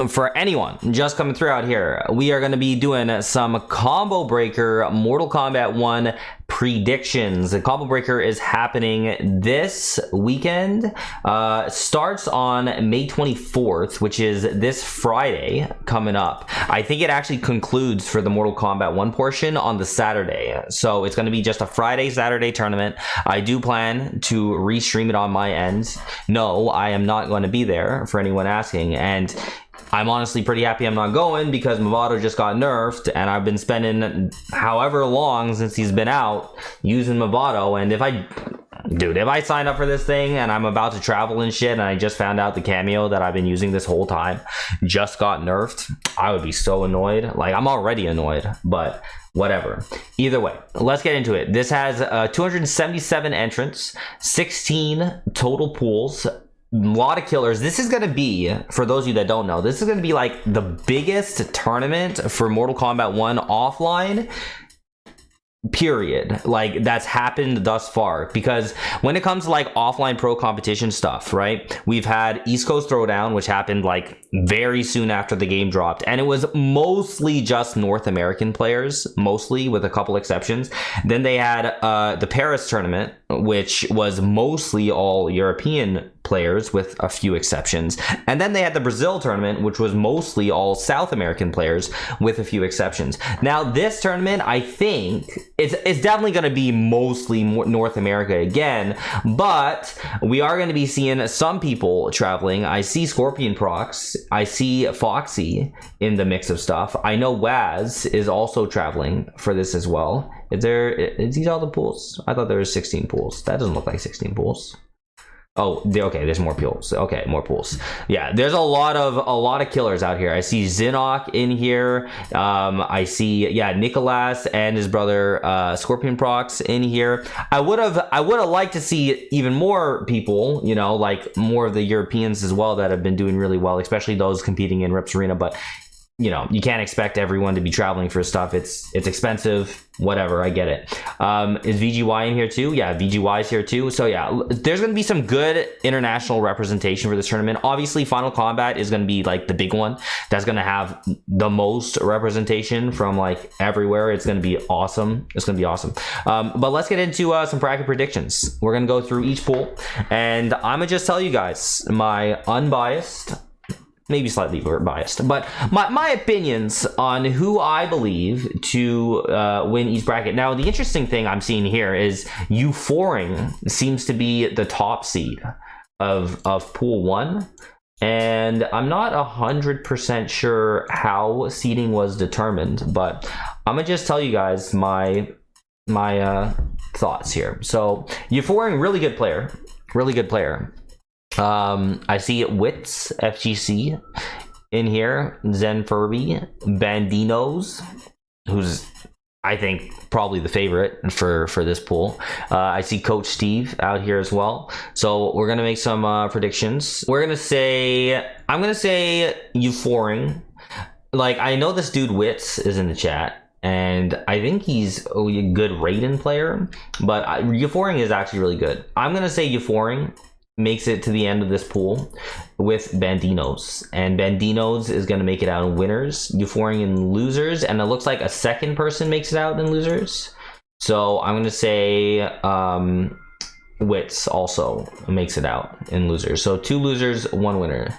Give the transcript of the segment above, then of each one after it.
for anyone just coming through out here, we are going to be doing some Combo Breaker Mortal Kombat 1 predictions. The Combo Breaker is happening this weekend. Starts on May 24th, which is this Friday coming up. I think it actually concludes for the Mortal Kombat 1 portion on the Saturday. So it's going to be just a Friday, Saturday tournament. I do plan to restream it on my end. No, I am not going to be there for anyone asking. And I'm honestly pretty happy I'm not going because Movado just got nerfed and I've been spending however long since he's been out using Movado. And if I signed up for this thing and I'm about to travel and shit and I just found out the cameo that I've been using this whole time just got nerfed, I would be so annoyed. Like, I'm already annoyed, but whatever. Either way, let's get into it. This has 277 entrants, 16 total pools, a lot of killers. This is going to be, for those of you that don't know, this is going to be like the biggest tournament for Mortal Kombat 1 offline, period, like that's happened thus far. Because when it comes to like offline pro competition stuff, right, we've had East Coast Throwdown, which happened like very soon after the game dropped, and it was mostly just North American players, mostly, with a couple exceptions. Then they had the Paris tournament, which was mostly all European players with a few exceptions. And then they had the Brazil tournament, which was mostly all South American players with a few exceptions. Now this tournament, I think it's definitely going to be mostly North America again, but we are going to be seeing some people traveling. I see Scorpion Prox, I see Foxy in the mix of stuff. I know Waz is also traveling for this as well. Is these all the pools? I thought there was 16 pools. That doesn't look like 16 pools. Oh, okay, there's more pools. Okay, more pools. Yeah, there's a lot of killers out here. I see Zinok in here. I see, yeah, Nicolas and his brother Scorpion Prox in here. I would have liked to see even more people, you know, like more of the Europeans as well that have been doing really well, especially those competing in Rips Arena. But you know, you can't expect everyone to be traveling for stuff. It's expensive, whatever, I get it. Is VGY in here too? Yeah, VGY is here too. So yeah, there's going to be some good international representation for this tournament. Obviously, Final Kombat is going to be like the big one. That's going to have the most representation from like everywhere. It's going to be awesome. It's going to be awesome. But let's get into some bracket predictions. We're going to go through each pool, and I'm going to just tell you guys my unbiased, maybe slightly biased, but my opinions on who I believe to win each bracket. Now, the interesting thing I'm seeing here is Euphoric seems to be the top seed of pool 1, and I'm not 100% sure how seeding was determined, but I'm gonna just tell you guys my thoughts here. So Euphoric, really good player. I see Wits FGC in here, Zen Furby, Bandinos, who's I think probably the favorite for this pool. I see Coach Steve out here as well. So we're gonna make some predictions. I'm gonna say Euphoric. Like, I know this dude Wits is in the chat, and I think he's a good Raiden player, but Euphoric is actually really good. I'm gonna say Euphoric makes it to the end of this pool with Bandinos, and Bandinos is going to make it out in winners, Euphoric in losers, and it looks like a second person makes it out in losers. So I'm going to say Wits also makes it out in losers. So 2 losers, 1 winner.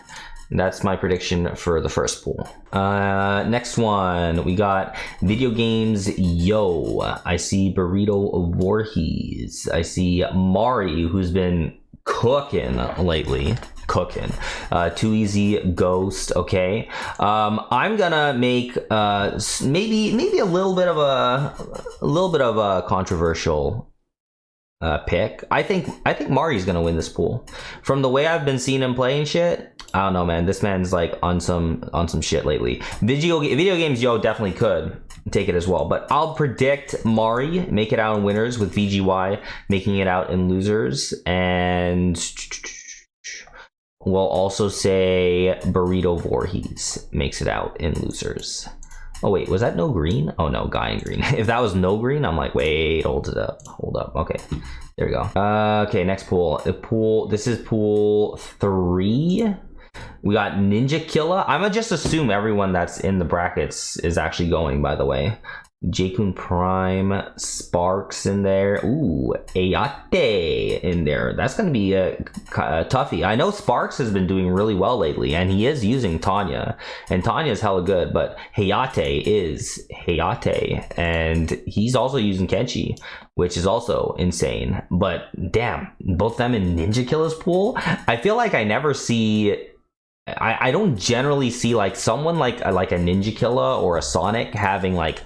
That's my prediction for the first pool. Next one, we got Video Games Yo. I see Burrito Voorhees. I see Mari, who's been cooking lately. Too Easy Ghost. Okay, I'm gonna make maybe a little bit of a controversial pick. I think Mari's gonna win this pool. From the way I've been seeing him playing shit, I don't know, man. This man's like on some shit lately. Video Games Yo definitely could take it as well, but I'll predict Mari make it out in winners with VGY making it out in losers, and we'll also say Burrito Voorhees makes it out in losers. Oh wait, was that no green? Oh no, guy in green. If that was no green, I'm like, wait, hold up. Okay, there we go. Okay, next pool. This is pool 3. We got Ninja Killa. I'm gonna just assume everyone that's in the brackets is actually going, by the way. Jakun Prime, Sparks in there. Ooh, Ayate in there. That's going to be a toughie. I know Sparks has been doing really well lately, and he is using Tanya. And Tanya's hella good, but Hayate is Hayate. And he's also using Kenshi, which is also insane. But damn, both them in Ninja Killa's pool? I feel like I never see... I don't generally see like someone like a Ninja Killa or a Sonic having like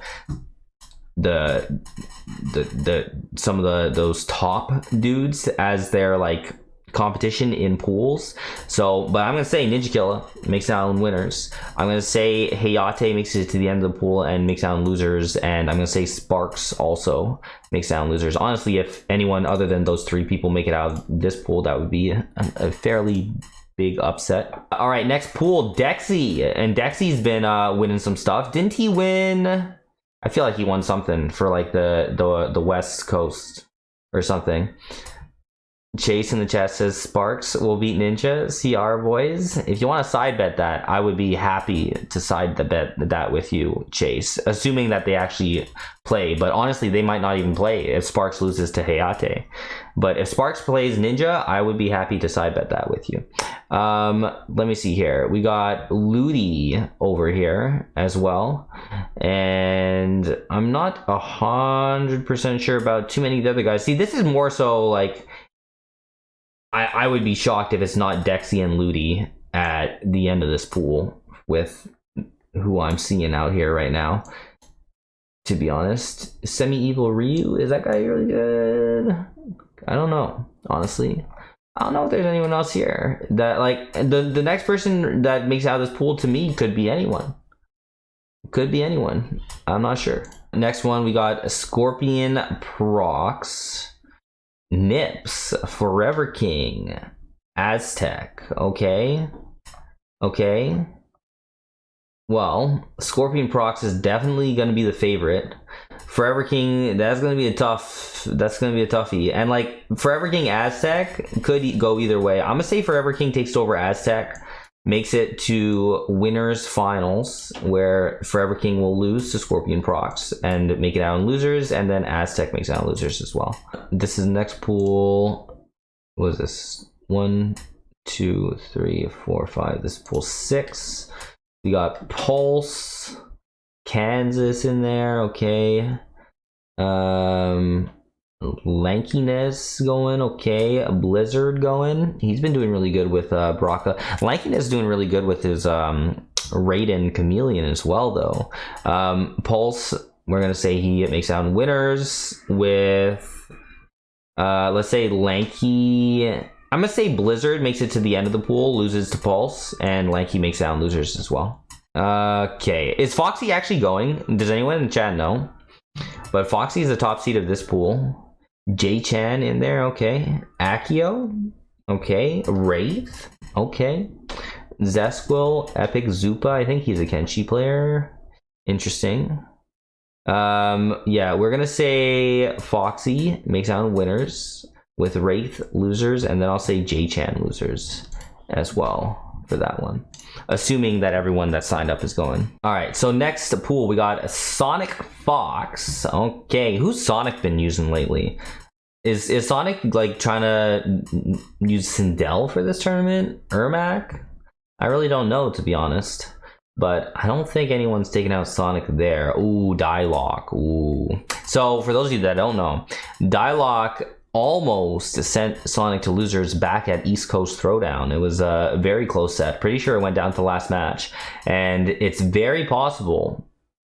some of those top dudes as their like competition in pools. So, but I'm gonna say Ninja Killa makes it out in winners. I'm gonna say Hayate makes it to the end of the pool and makes it out in losers, and I'm gonna say Sparks also makes it out in losers. Honestly, if anyone other than those three people make it out of this pool, that would be a fairly big upset. All right, next pool, Dexy. And Dexy's been winning some stuff. Didn't he win? I feel like he won something for like the West Coast or something. Chase in the chat says Sparks will beat Ninja. CR boys. If you want to side bet that, I would be happy to side bet that with you, Chase. Assuming that they actually play. But honestly, they might not even play if Sparks loses to Hayate. But if Sparks plays Ninja, I would be happy to side bet that with you. Let me see here. We got Ludi over here as well. And I'm not 100% sure about too many of the other guys. See, this is more so like... I would be shocked if it's not Dexy and Ludi at the end of this pool with who I'm seeing out here right now. To be honest, Semi-Evil Ryu, is that guy really good? I don't know, honestly. I don't know if there's anyone else here that like the next person that makes out of this pool to me could be anyone. Could be anyone. I'm not sure. Next one, we got Scorpion Prox. Nips, Forever King, Aztec. Okay. Well, Scorpion Prox is definitely going to be the favorite. Forever King, that's going to be a toughie. And like Forever King Aztec could go either way. I'm going to say Forever King takes over Aztec, makes it to winners finals where Forever King will lose to Scorpion Prox and make it out in losers, and then Aztec makes it out in losers as well. This is the next pool. What is this? 1, 2, 3, 4, 5. This is pool 6. We got Pulse, Kansas in there. Okay. Lankiness going, okay. Blizzard going. He's been doing really good with Brocka. Lankiness doing really good with his Raiden Chameleon as well, though. Pulse, we're gonna say he makes out in winners with let's say Lanky. I'm gonna say Blizzard makes it to the end of the pool, loses to Pulse, and Lanky makes out in losers as well. Okay, is Foxy actually going? Does anyone in the chat know? But Foxy is the top seed of this pool. J-Chan in there, okay. Akio, okay. Wraith, okay. Zesquil, Epic Zupa, I think he's a Kenshi player. Interesting. Yeah, we're gonna say Foxy makes out in winners with Wraith losers, and then I'll say J-Chan losers as well for that one, assuming that everyone that signed up is going. All right, so next pool we got Sonic Fox. Okay, who's Sonic been using lately? Is Sonic like trying to use Sindel for this tournament? Ermac? I really don't know, to be honest, but I don't think anyone's taking out Sonic there. Ooh, Dialogue. Ooh. So for those of you that don't know, Dialogue almost sent Sonic to losers back at East Coast Throwdown. It was a very close set. Pretty sure it went down to the last match, and it's very possible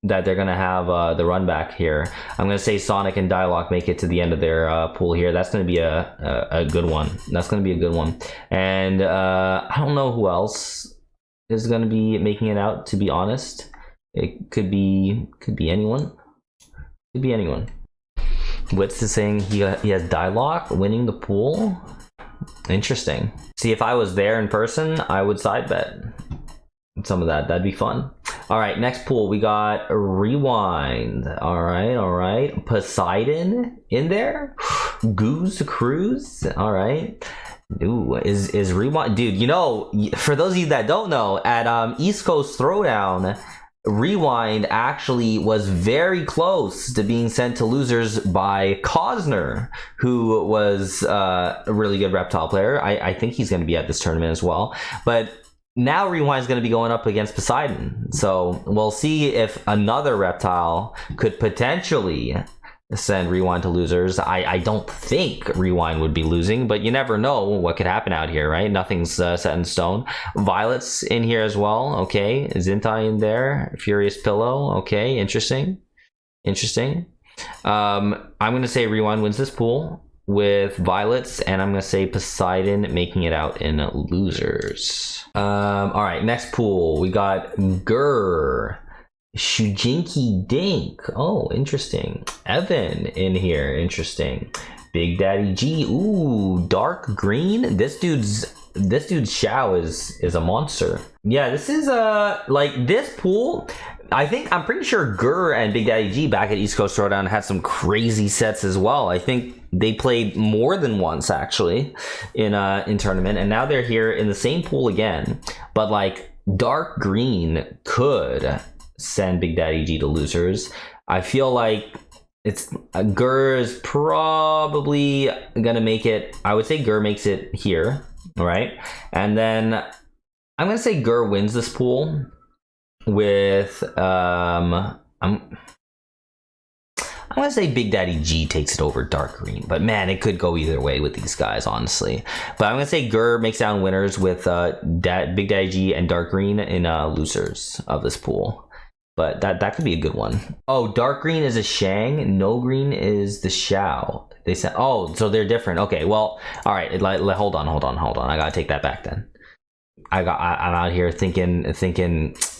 that they're gonna have the run back here. I'm gonna say Sonic and Dialogue make it to the end of their pool here. That's gonna be a good one. That's gonna be a good one. And I don't know who else is gonna be making it out, to be honest. It could be anyone. Could be anyone. Wits is saying he has Dialogue winning the pool. Interesting. See, if I was there in person, I would side bet some of that. That'd be fun. All right, next pool we got Rewind. All right. Poseidon in there. Goose Cruise. All right. Ooh, is Rewind, dude? You know, for those of you that don't know, at East Coast Throwdown, Rewind actually was very close to being sent to losers by Cosner, who was a really good reptile player. I think he's going to be at this tournament as well. But now Rewind is going to be going up against Poseidon. So we'll see if another reptile could potentially send Rewind to losers. I don't think Rewind would be losing, but you never know what could happen out here, right? Nothing's set in stone. Violet's in here as well. Okay, Zintai in there. Furious Pillow. Okay, interesting. I'm gonna say Rewind wins this pool with Violets, and I'm gonna say Poseidon making it out in losers. All right, next pool we got Grr, Shujinki Dink. Oh, interesting. Evan in here. Interesting. Big Daddy G. Ooh, dark green. This dude's Shao is a monster. Yeah, this is like this pool. I'm pretty sure Grr and Big Daddy G back at East Coast Throwdown had some crazy sets as well. I think they played more than once actually in tournament, and now they're here in the same pool again. But like dark green could send Big Daddy G to losers. I feel like it's Grr is probably gonna make it. I would say Grr makes it here, right? And then I'm gonna say Grr wins this pool with I'm gonna say Big Daddy G takes it over dark green, but man, it could go either way with these guys, honestly. But I'm gonna say Grr makes down winners with Big Daddy G and dark green in losers of this pool. But that could be a good one. Oh, dark green is a Shang, no green is the Shao. They said, oh, so they're different. Okay, well, all right. Hold on. I gotta take that back then. I'm out here thinking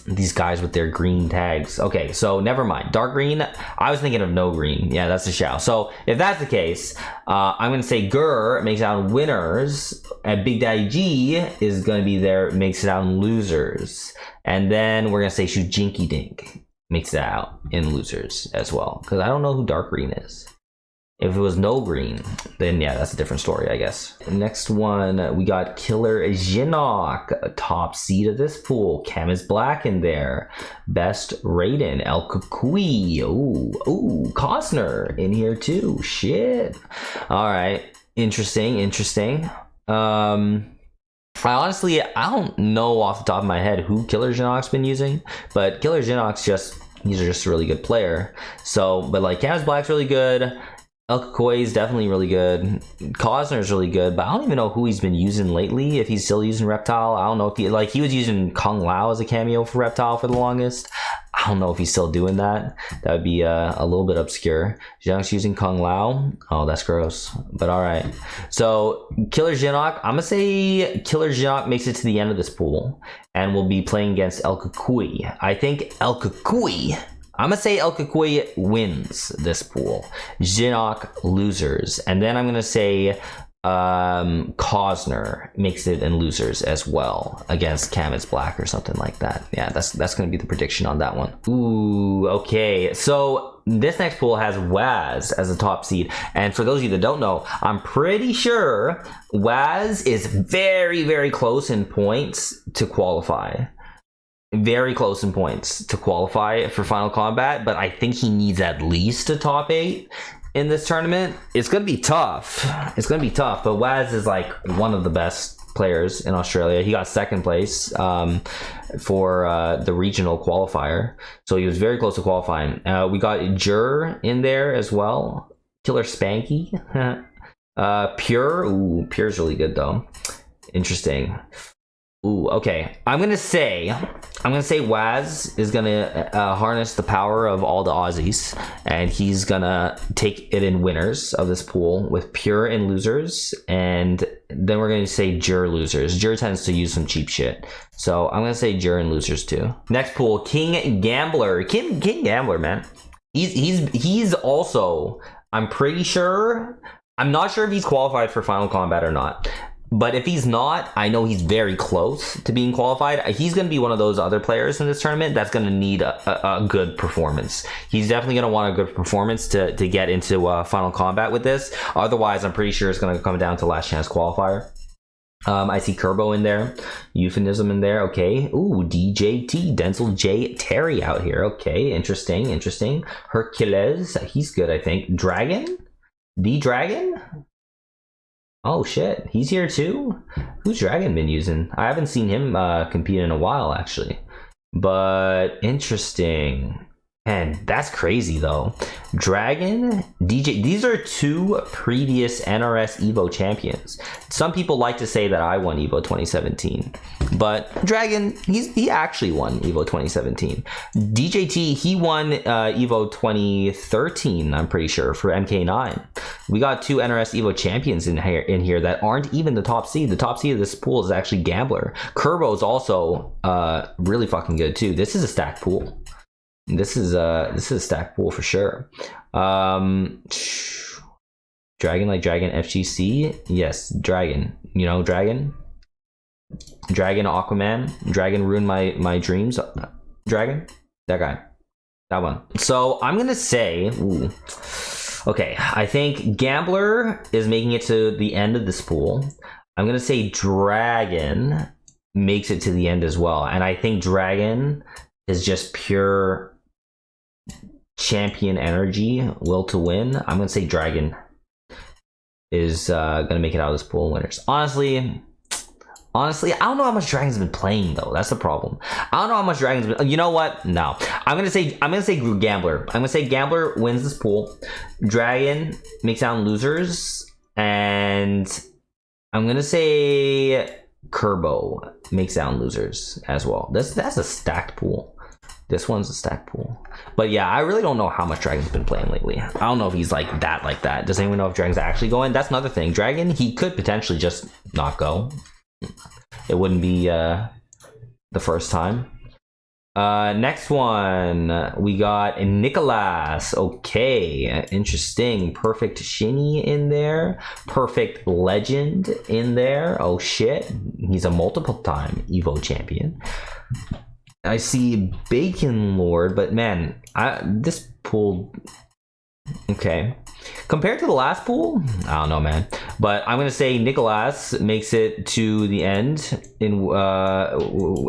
these guys with their green tags. Okay, so never mind. Dark green. I was thinking of no green. Yeah, that's the Shao. So if that's the case, I'm gonna say Grr makes it out winners, and Big Daddy G is gonna be there, makes it out in losers, and then we're gonna say Shujinki Dink makes it out in losers as well, because I don't know who dark green is. If it was no green, then yeah, that's a different story, I guess. Next one, we got Killer Jinok, top seed of this pool. Cam is black in there. Best Raiden, El Kukui. Ooh, Costner in here too. Shit. All right, interesting. I honestly, I don't know off the top of my head who Killer Jinok's been using, but Killer Jinok's he's just a really good player. So, but like Cam's black's really good. El Kukui is definitely really good. Cosner is really good, but I don't even know who he's been using lately. If he's still using Reptile, I don't know if he was using Kung Lao as a cameo for Reptile for the longest. I don't know if he's still doing that. That would be a little bit obscure. Jinok's using Kung Lao. Oh, that's gross. But all right. So Killer Jinok, I'm gonna say Killer Jinok makes it to the end of this pool and will be playing against El Kukui. I think El Kukui. I'm gonna say El Kukui wins this pool. Jinok losers, and then I'm gonna say Cosner makes it in losers as well against Cam is black or something like that. Yeah, that's gonna be the prediction on that one. Ooh, okay. So this next pool has Waz as a top seed, and for those of you that don't know, I'm pretty sure Waz is very, very close in points to qualify. Very close in points to qualify for Final Combat, but I think he needs at least a top 8 in this tournament. It's gonna be tough. But Waz is like one of the best players in Australia. He got second place for the regional qualifier, so he was very close to qualifying. We got Jur in there as well. Killer Spanky. Pure. Ooh, Pure's really good though. Interesting. Ooh, okay. I'm gonna say Waz is gonna harness the power of all the Aussies, and he's gonna take it in winners of this pool with Pure in losers, and then we're gonna say Jur losers. Jur tends to use some cheap shit, so I'm gonna say Jur in losers too. Next pool, King Gambler. King Gambler, man. He's also, I'm pretty sure. I'm not sure if he's qualified for Final Combat or not. But if he's not, I know he's very close to being qualified. He's going to be one of those other players in this tournament that's going to need a good performance. He's definitely going to want a good performance to get into Final Combat with this. Otherwise, I'm pretty sure it's going to come down to last chance qualifier. I see Kerbo in there, Euphemism in there. Okay. Ooh, DJT, Denzel J. Terry out here. Okay, interesting, interesting. Hercules, he's good, I think. Dragon, the Dragon. Oh shit, he's here too. Who's Dragon been using? I haven't seen him compete in a while actually, but interesting. And that's crazy though. Dragon, DJ, these are two previous NRS Evo champions. Some people like to say that I won Evo 2017, but Dragon, he actually won Evo 2017. DJT, he won Evo 2013, I'm pretty sure, for MK9. We got two NRS Evo champions in here that aren't even the top seed. The top seed of this pool is actually Gambler. Kerbo is also really fucking good too. This is a stacked pool. This is a stacked pool for sure. Dragon like Dragon FGC. Yes, Dragon. You know, Dragon Aquaman. Dragon ruined my dreams. Dragon, that guy, that one. So I'm gonna say, ooh, okay, I think Gambler is making it to the end of this pool. I'm gonna say Dragon makes it to the end as well, and I think Dragon is just pure champion energy, will to win. I'm gonna say Dragon is gonna make it out of this pool of winners. Honestly, I don't know how much Dragon's been playing though. That's the problem. I don't know how much Dragon's been. You know what? No, I'm gonna say Gambler. I'm gonna say Gambler wins this pool. Dragon makes out losers, and I'm gonna say Kerbo makes out losers as well. That's a stacked pool. This one's a stacked pool. But yeah, I really don't know how much Dragon's been playing lately. I don't know if he's like that. Does anyone know if Dragon's actually going? That's another thing. Dragon, he could potentially just not go. It wouldn't be the first time. Next one, we got Nicholas. Okay, interesting. Perfect Shinny in there. Perfect Legend in there. Oh shit, he's a multiple time Evo champion. I see Bacon Lord, but man, this pool, okay. Compared to the last pool, I don't know, man. But I'm gonna say Nicholas makes it to the end in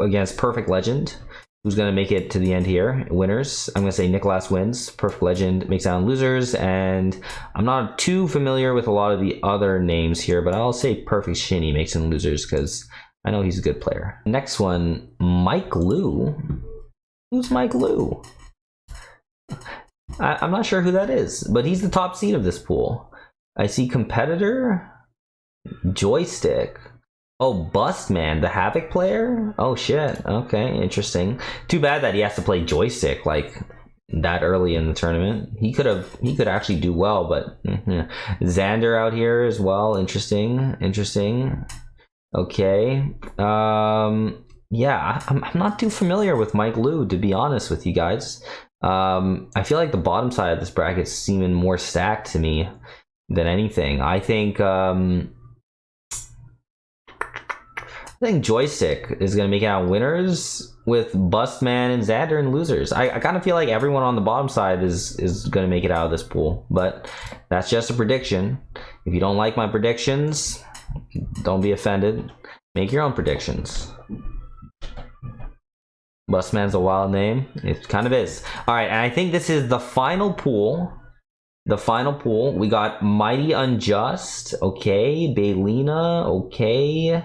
against Perfect Legend. Who's gonna make it to the end here? Winners. I'm gonna say Nicholas wins. Perfect Legend makes out losers, and I'm not too familiar with a lot of the other names here, but I'll say Perfect Shinny makes in losers because I know he's a good player. Next one, Mike Liu. Who's Mike Liu? I'm not sure who that is, but he's the top seed of this pool. I see competitor, joystick. Oh, Bustman, the Havoc player? Oh shit, okay, interesting. Too bad that he has to play joystick like that early in the tournament. He could actually do well, but Xander out here as well. Interesting. Okay. Yeah, I'm not too familiar with Mike Liu, to be honest with you guys. I feel like the bottom side of this bracket's seeming more stacked to me than anything. I think Joystick is gonna make out winners with Bustman and Xander and losers. I kind of feel like everyone on the bottom side is gonna make it out of this pool, but that's just a prediction. If you don't like my predictions, don't be offended. Make your own predictions. Bustman's a wild name. It kind of is. All right, and I think this is the final pool. The final pool. We got Mighty Unjust. Okay. Baylina. Okay.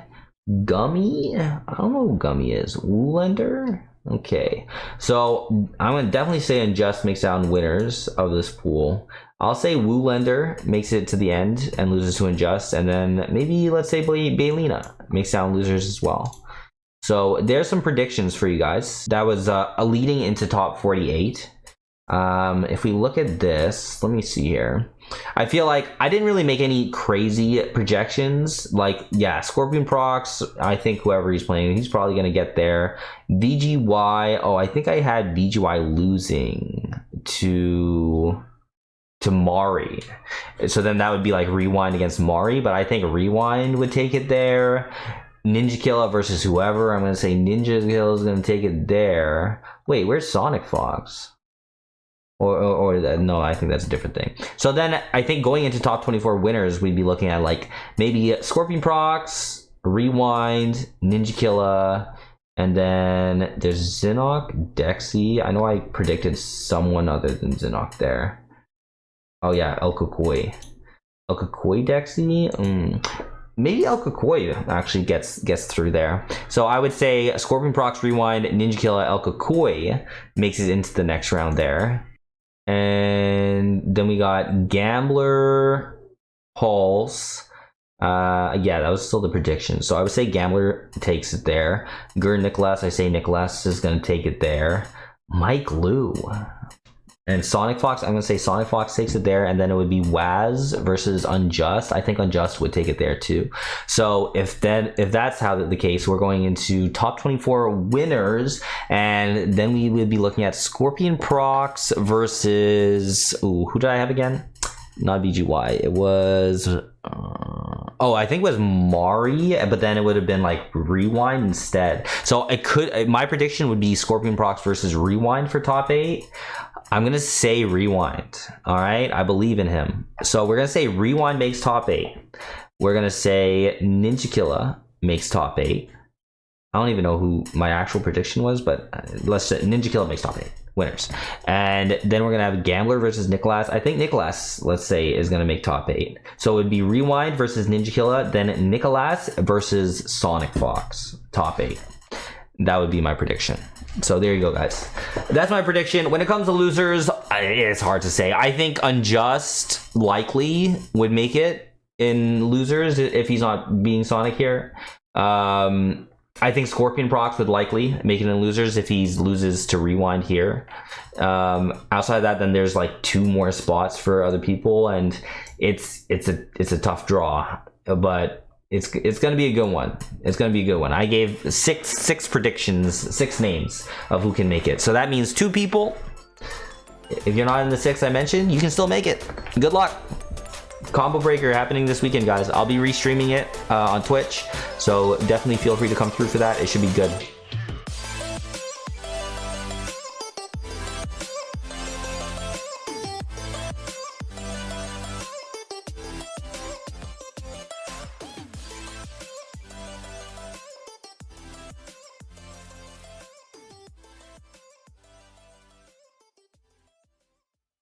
Gummy. I don't know who Gummy is. Woolender. Okay. So I'm going to definitely say Unjust makes out winners of this pool. I'll say Woolender makes it to the end and loses to Unjust. And then maybe let's say Baylina makes out losers as well. So there's some predictions for you guys. That was a leading into top 48. If we look at this, let me see here. I feel like I didn't really make any crazy projections. Like, yeah, Scorpion Prox, I think whoever he's playing, he's probably going to get there. VGY, oh, I think I had VGY losing to Mari. So then that would be like Rewind against Mari, but I think Rewind would take it there. Ninja Killa versus whoever. I'm going to say Ninja Killa is going to take it there. Wait, where's Sonic Fox? Or no, I think that's a different thing. So then I think going into top 24 winners, we'd be looking at like maybe Scorpion Prox, Rewind, Ninja Killa, and then there's Zinok, Dexy. I know I predicted someone other than Zinok there. Oh yeah, El Kukui. El Kukui, Dexy? Maybe El Kukui actually gets through there. So I would say Scorpion Prox, Rewind, Ninja Killa, El Kukui makes it into the next round there. And then we got Gambler, Pulse. Yeah, that was still the prediction. So I would say Gambler takes it there. Gur Nicholas, I say Nicholas is going to take it there. Mike Liu. And Sonic Fox, I'm going to say Sonic Fox takes it there. And then it would be Waz versus Unjust. I think Unjust would take it there too. So if that's how the case, we're going into top 24 winners. And then we would be looking at Scorpion Prox versus... Ooh, who did I have again? Not BGY. It was... I think it was Mari, but then it would have been like Rewind instead. So it could... My prediction would be Scorpion Prox versus Rewind for top 8. I'm going to say Rewind. All right? I believe in him. So we're going to say Rewind makes top 8. We're going to say Ninja Killa makes top 8. I don't even know who my actual prediction was, but let's say Ninja Killa makes top 8 winners. And then we're going to have Gambler versus Nicholas. I think Nicholas, let's say, is going to make top 8. So it would be Rewind versus Ninja Killa, then Nicholas versus Sonic Fox, top 8. That would be my prediction. So there you go, guys. That's my prediction. When it comes to losers, it's hard to say. I think Unjust likely would make it in losers if he's not being Sonic here. I think Scorpion Prox would likely make it in losers if he loses to Rewind here. Outside of that, then there's like 2 more spots for other people, and it's a tough draw, but it's gonna be a good one. It's gonna be a good one. I gave six predictions, 6 names of who can make it. So that means 2 people. If you're not in the 6 I mentioned, you can still make it. Good luck. Combo Breaker happening this weekend, guys. I'll be restreaming it on Twitch, so definitely feel free to come through for that. It should be good.